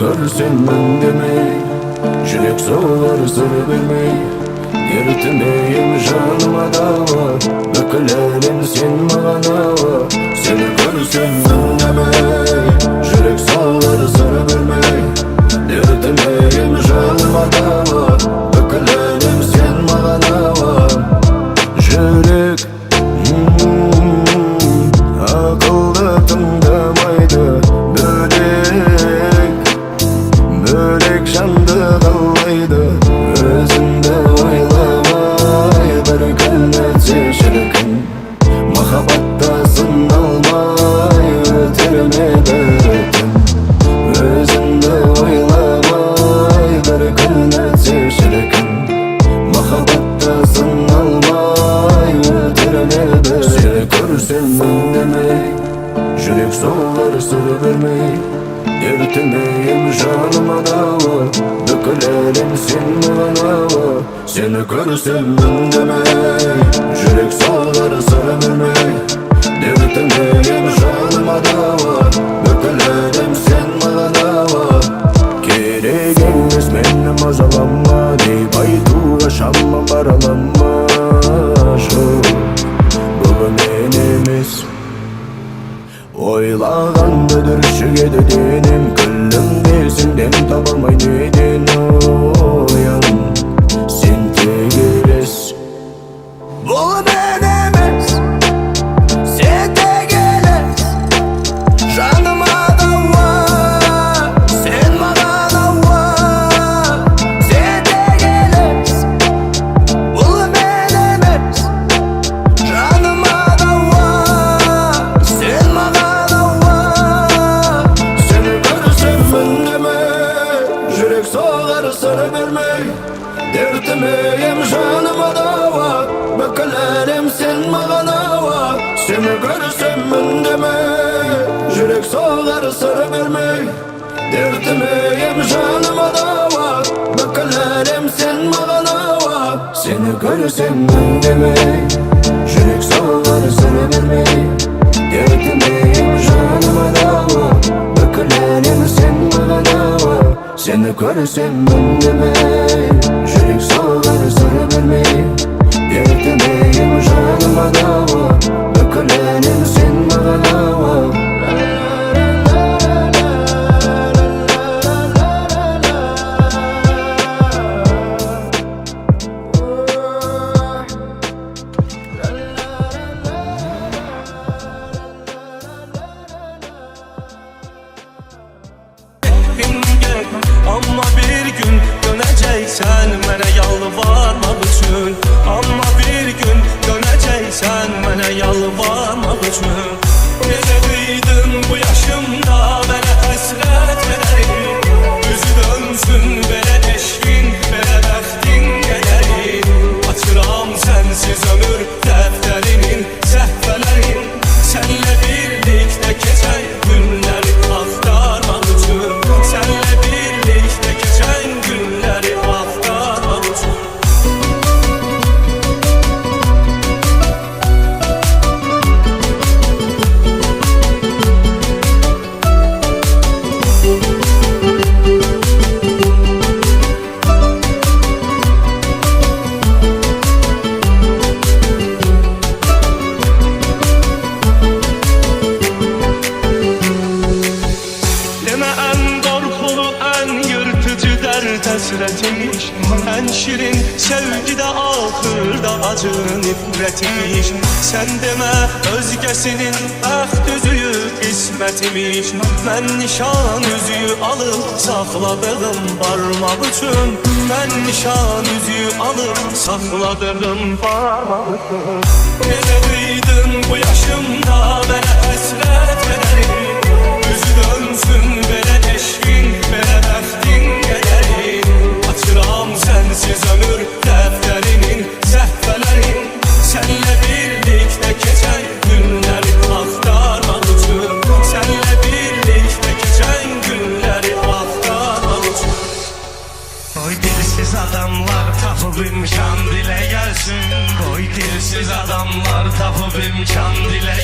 görsem ben demey, yürek soğur sır vermey. Yırtmayayım canıma dava, beklerim sen bana dava. Seni görsem ben demey, yürek soğur sır vermey. Yırtmayayım canıma dava, beklerim sen bana dava. Yürek akılda tındamaydı, börek şandı kalmaydı. Özünde oylamay bir kılmet şaşırkın, mahabatta sınalmay öterme beretim. Özünde oylamay bir kılmet şaşırkın, mahabatta sınalmay öterme beretim. Seni görsem ben demey, yürek soğur sır vermey. Yırtmayayım canıma dava, beklerim sen bana dava. Seni görsem ben demey, yürek soğur sır vermey. Yırtmayayım canıma dava, beklerim sen bana dava. Gerek gelmez benim azalanma, deyip aytu yaşamma baralanma. Bu menimiz oylağandadır şu dediğim, küllüm değilsin dem tapamay dedin oyan. Sen tegeles bu menimiz, sen tegeles. Canıma dava, sen bana dava. Sen tegeles bu menimiz, canıma dava, sen bana dava. Seni görsem ben demey, yürek soğur sır vermey. Yırtmayayım canıma dava, beklerim sen bana dava. Seni görsem ben demey, yürek soğur sır vermey. Yırtmayayım canıma dava, beklerim sen bana dava. Seni görsem ben demey, yürek soğur sır vermey. Yırtmayayım canıma dava, beklerim sen bana dava. Seni görsem ben demey, yürek soğur sır vermey. Yırtmayayım canıma dava, beklerim sen bana dava. Amma bir gün döneceksen mənə yalvarmaq üçün. Amma bir gün döneceksen mənə yalvarmaq üçün. Necə duydun bu yaşımda mənə həsrət edərin. Üzü dönsün belə eşqin, belə bəxtin qədərin. Açıram sənsiz ömür dəftərinin səhvələrin. Sənlə birlikdə keçən günləri axtarmaq üçün. Sənlə birlikdə keçən günləri axtarmaq üçün. Həsrətimiş, ən şirin sevgidə axırda acı nifrətimiş. Sən demə özgəsinin bəxt üzüyü qismətimiş. Mən nişan üzüyü alıb saxladığım barmaq üçün. Mən nişan üzüyü alıb saxladığım barmaq üçün. Necə duydun bu yaşımda mənə həsrət edərin. Üzü dönsün belə eşqin, belə bəxtin qədərin. Açıram sənsiz ömür dəftərinin səhvələrin. Sənlə birlikdə keçən günləri axtarmaq üçün. Sənlə birlikdə keçən günləri axtarmaq üçün. Qoy dilsiz adamlar tapıb imkan dilə gəlsin. Qoy dilsiz adamlar tapıb imkan dilə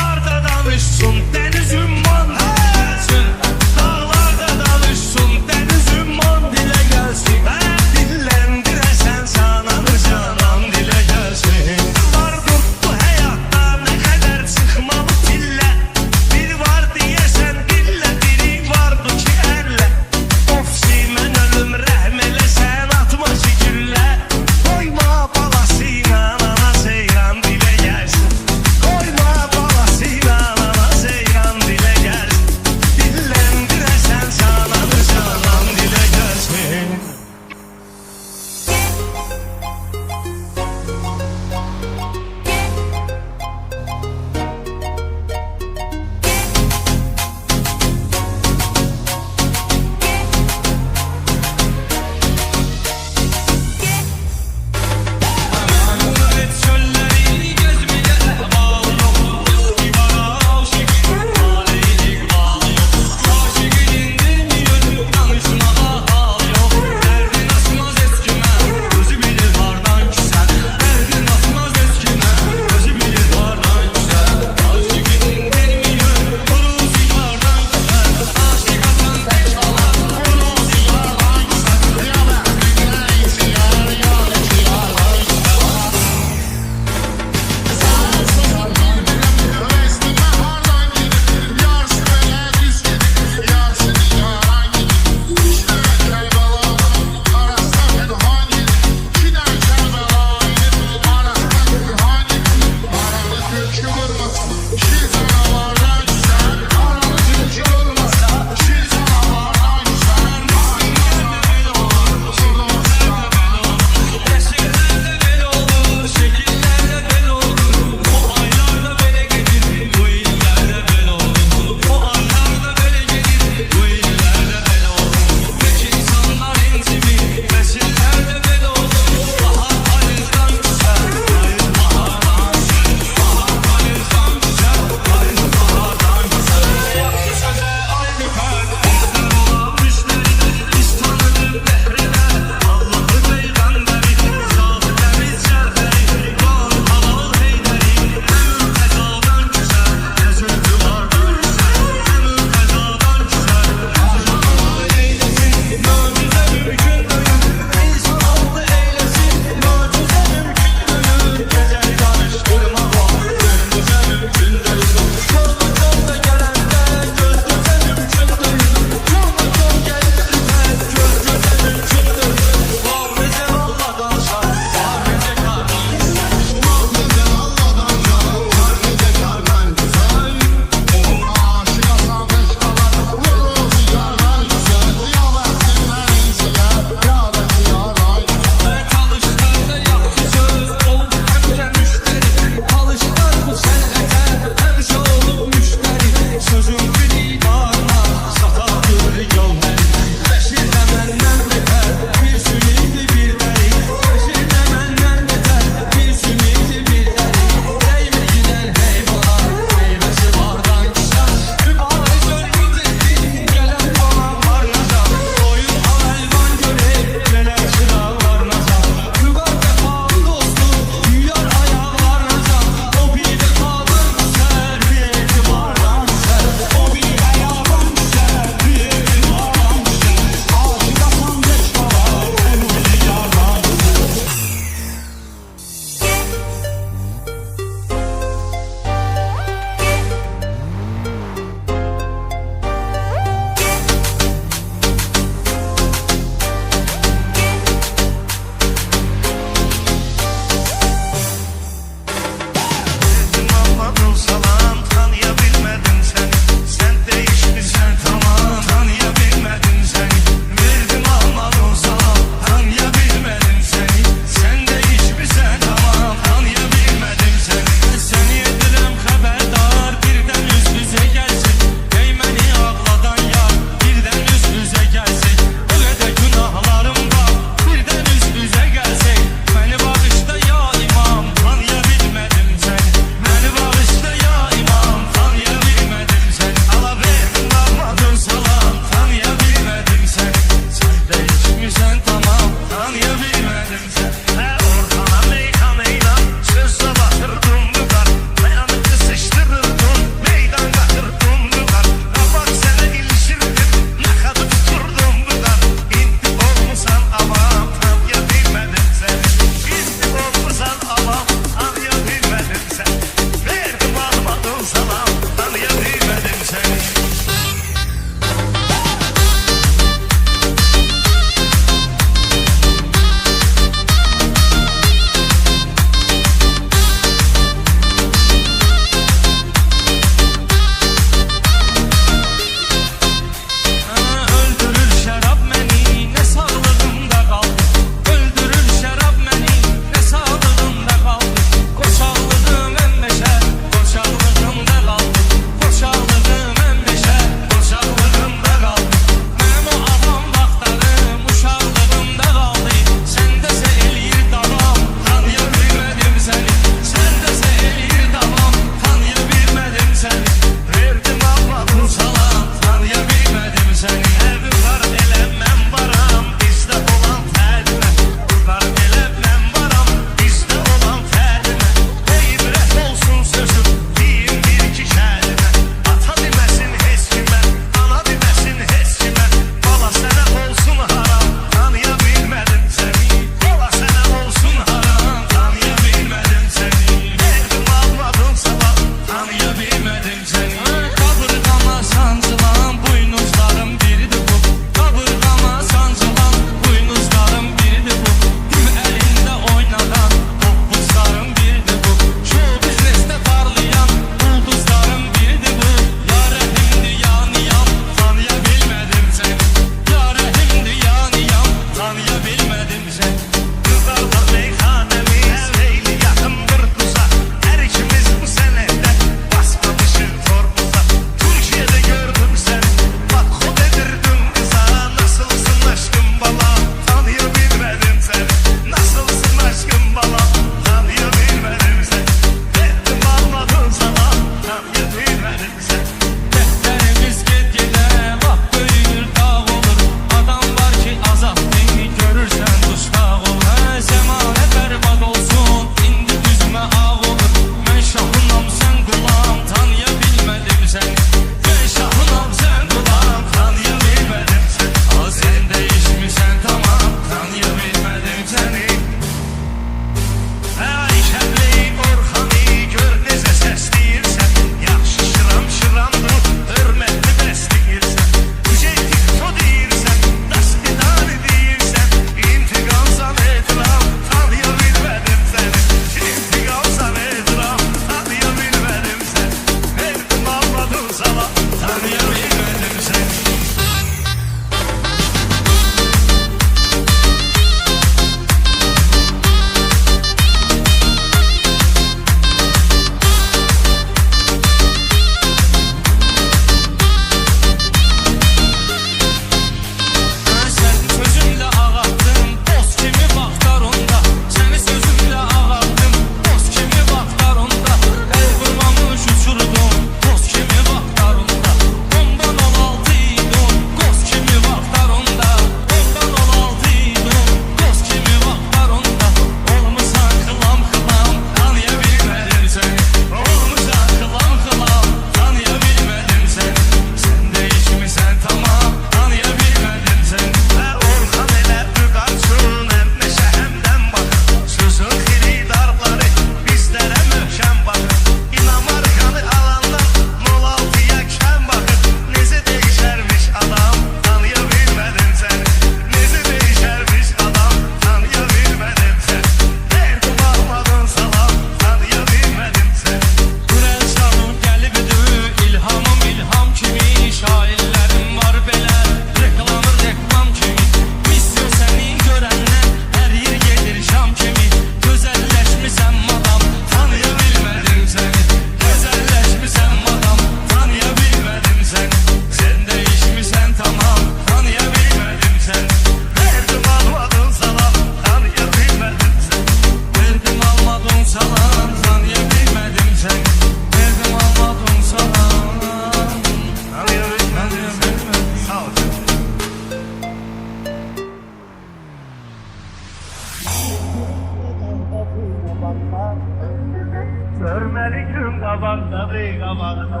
Görmeliküm qabaqdadır qabaqda.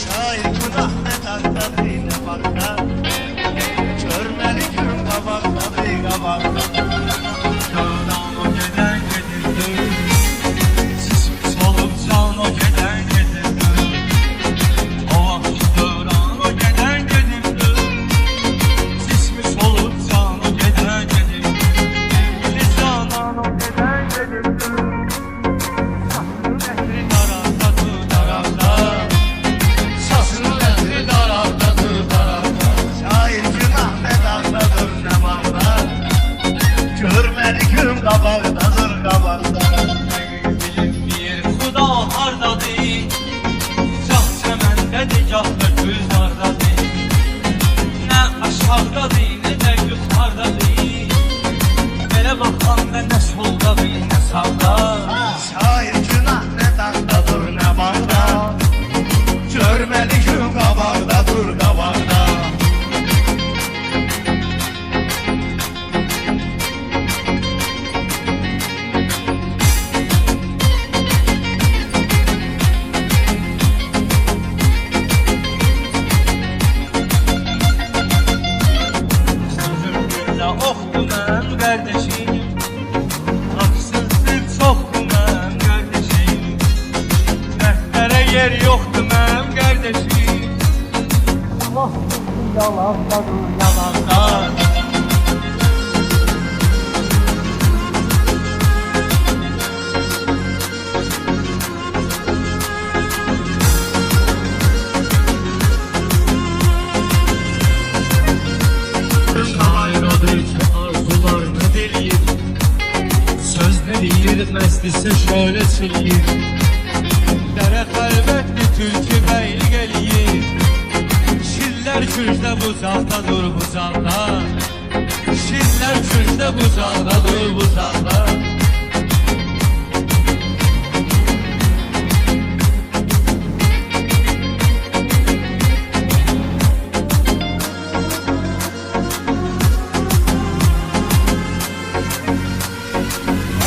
Şair günah ne taxtadır ne baxda. Görmeliküm qabaqdadır qabaqda. Yoldan o geden gedirdir. Sismi solup can o geden gedirdir. O vakit dövran o geden gedirdir. Sismi solup can o geden gedirdir. Lisanan o geden gedirdir. Qabaqdadır qabaqda. Bilinmir xuda hardadır. Gah çəməndədir, gah da güldardadır. Nə aşağıdadır, nə də yuxardadır. Belə baxanda nə soldadır, nə sağda. Şair günah nə taxtadır, nə bağda. Görməliküm qabaqdadır qabaqda. Oxdu mən qardeşim, haqsızlıq çoxdu mən qardeşim. Dərdlərə yer yoxdu mən qardeşim. Yalandadır, yalandan. Məstisi şöyle çiliyir. Dərə xəlvətli tülkü bəyil gəliyir. Şillər küncdə buzaqda dur buzaqda. Şillər küncdə buzaqda dur buzaqda.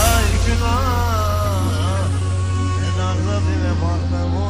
Ay günah, ne nazlı dile bakma.